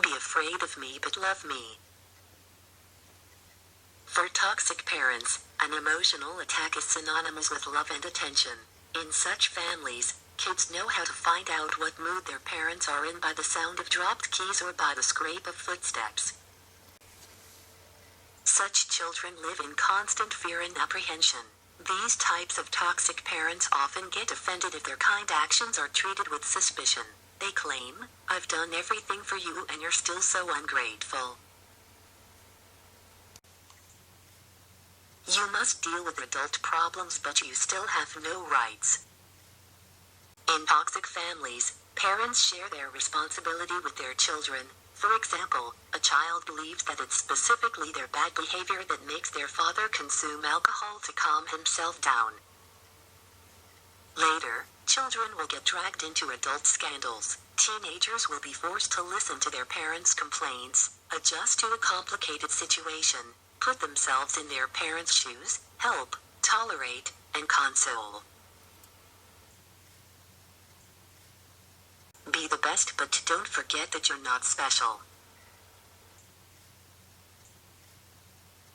Be afraid of me but love me. For toxic parents, an emotional attack is synonymous with love and attention. In such families, kids know how to find out what mood their parents are in by the sound of dropped keys or by the scrape of footsteps. Such children live in constant fear and apprehension. These types of toxic parents often get offended if their kind actions are treated with suspicion. They claim, "I've done everything for you and you're still so ungrateful." You must deal with adult problems but you still have no rights. In toxic families, parents share their responsibility with their children. For example, a child believes that it's specifically their bad behavior that makes their father consume alcohol to calm himself down. Later, children will get dragged into adult scandals. Teenagers will be forced to listen to their parents' complaints, adjust to a complicated situation, put themselves in their parents' shoes, help, tolerate, and console. Be the best but don't forget that you're not special.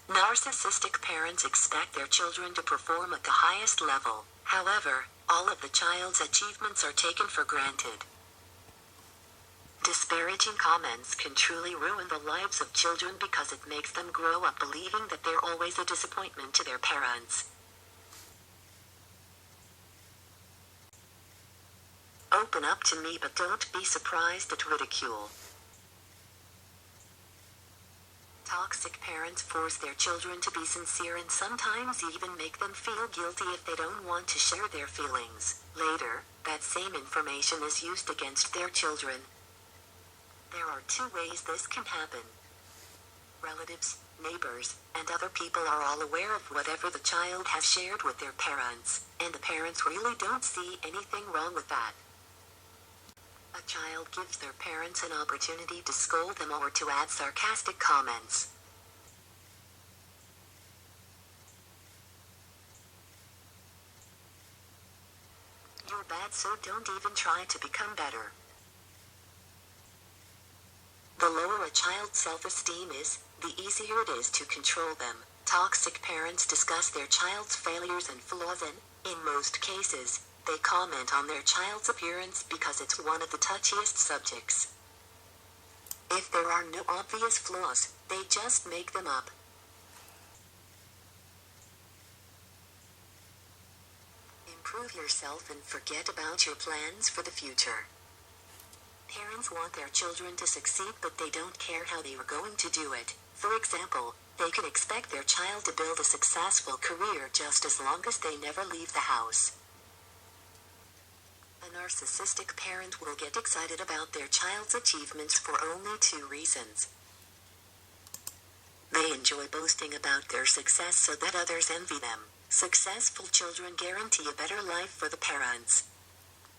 Narcissistic parents expect their children to perform at the highest level. However, all of the child's achievements are taken for granted. Disparaging comments can truly ruin the lives of children because it makes them grow up believing that they're always a disappointment to their parents. Open up to me but don't be surprised at ridicule. Toxic parents force their children to be sincere and sometimes even make them feel guilty if they don't want to share their feelings. Later, that same information is used against their children. There are two ways this can happen. Relatives, neighbors, and other people are all aware of whatever the child has shared with their parents, and the parents really don't see anything wrong with that. A child gives their parents an opportunity to scold them or to add sarcastic comments. You're bad, so don't even try to become better. The lower a child's self-esteem is, the easier it is to control them. Toxic parents discuss their child's failures and flaws and, in most cases, they comment on their child's appearance because it's one of the touchiest subjects. If there are no obvious flaws, they just make them up. Improve yourself and forget about your plans for the future. Parents want their children to succeed but they don't care how they are going to do it. For example, they can expect their child to build a successful career just as long as they never leave the house. A narcissistic parent will get excited about their child's achievements for only two reasons. They enjoy boasting about their success so that others envy them. Successful children guarantee a better life for the parents.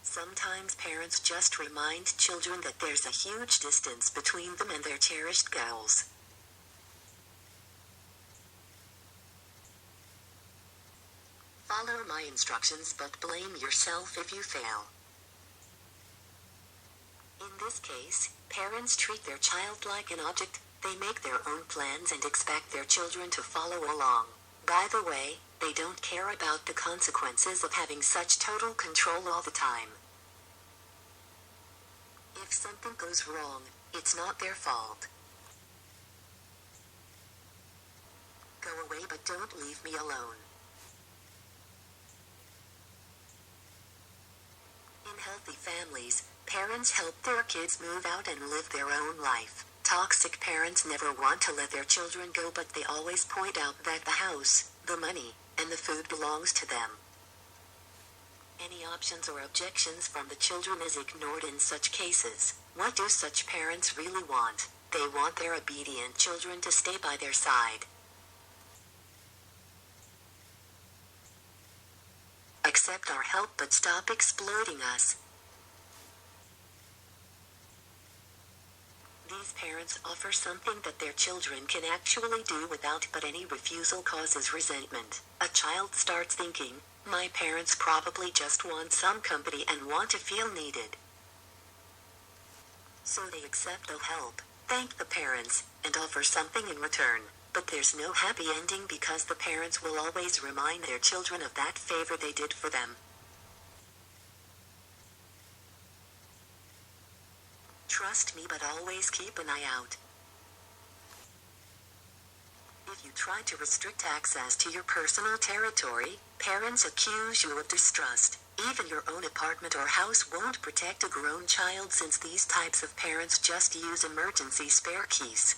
Sometimes parents just remind children that there's a huge distance between them and their cherished goals. Follow my instructions but blame yourself if you fail. In this case, parents treat their child like an object. They make their own plans and expect their children to follow along. By the way, they don't care about the consequences of having such total control all the time. If something goes wrong, it's not their fault. Go away but don't leave me alone. In healthy families, parents help their kids move out and live their own life. Toxic parents never want to let their children go but they always point out that the house, the money, and the food belongs to them. Any options or objections from the children is ignored in such cases. What do such parents really want? They want their obedient children to stay by their side. Accept our help but stop exploiting us. These parents offer something that their children can actually do without, but any refusal causes resentment. A child starts thinking, my parents probably just want some company and want to feel needed. So they accept the help. Thank the parents, and offer something in return. But there's no happy ending because the parents will always remind their children of that favor they did for them. Trust me, but always keep an eye out. If you try to restrict access to your personal territory, parents accuse you of distrust. Even your own apartment or house won't protect a grown child, since these types of parents just use emergency spare keys.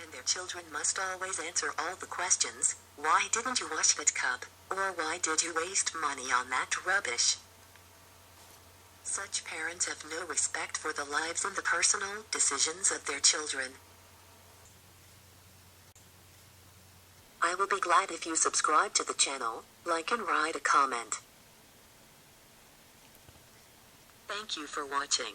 And their children must always answer all the questions. Why didn't you wash that cup? Or why did you waste money on that rubbish? Such parents have no respect for the lives and the personal decisions of their children. I will be glad if you subscribe to the channel, like and write a comment. Thank you for watching.